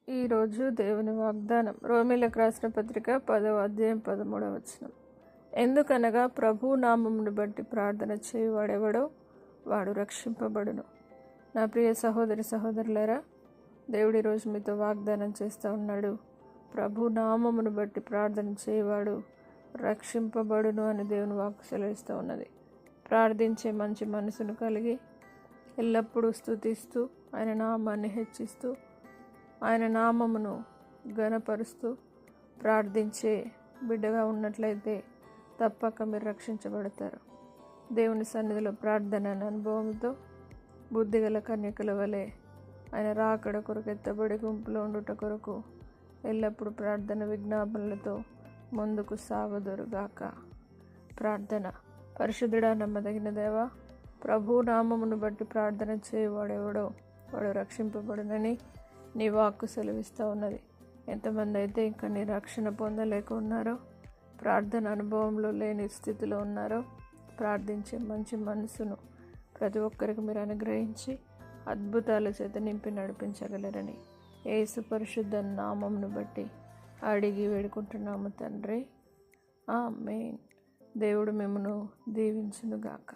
ఈరోజు దేవుని వాగ్దానం రోమీలకు రాసిన పత్రిక 10వ అధ్యాయం 13వ వచనం. ఎందుకనగా ప్రభు నామమును బట్టి ప్రార్థన చేయువాడెవడో వాడు రక్షింపబడును. నా ప్రియ సహోదరి సహోదరులారా, దేవుడు ఈరోజు మీతో వాగ్దానం చేస్తూ ఉన్నాడు. ప్రభు నామమును బట్టి ప్రార్థన చేయువాడు రక్షింపబడును అని దేవుని వాక్కు సెలవిస్తూ ఉన్నది. ప్రార్థించే మంచి మనసును కలిగి ఎల్లప్పుడూ స్తుతిస్తూ ఆయన నామాన్ని హెచ్చిస్తూ ఆయన నామమును ఘనపరుస్తూ ప్రార్థించే బిడ్డగా ఉన్నట్లయితే తప్పక మీరు రక్షించబడతారు. దేవుని సన్నిధిలో ప్రార్థన అనే అనుభవంతో బుద్ధిగల కన్యకల వలె ఆయన రాకడ కొరకు ఎత్తబడి గుంపులో ఉండుట కొరకు ఎల్లప్పుడూ ప్రార్థన విజ్ఞాపనలతో ముందుకు సాగుదురుగాక. ప్రార్థన. పరిశుద్ధుడా, నమ్మదగిన దేవా, ప్రభు నామమును బట్టి ప్రార్థన చేయవాడెవడో వాడు రక్షింపబడునని నీ వాక్కు సెలవిస్తూ ఉన్నది. ఎంతమంది అయితే ఇంకా నీ రక్షణ పొందలేక ఉన్నారో, ప్రార్థన అనుభవంలో లేని స్థితిలో ఉన్నారో, ప్రార్థించే మంచి మనసును ప్రతి ఒక్కరికి మీరు అనుగ్రహించి అద్భుతాల చేత నింపి నడిపించగలరని యేసు పరిశుద్ధ నామమును బట్టి అడిగి వేడుకుంటున్నాము తండ్రి. ఆమేన్. దేవుడు మిమ్మును దీవించునుగాక.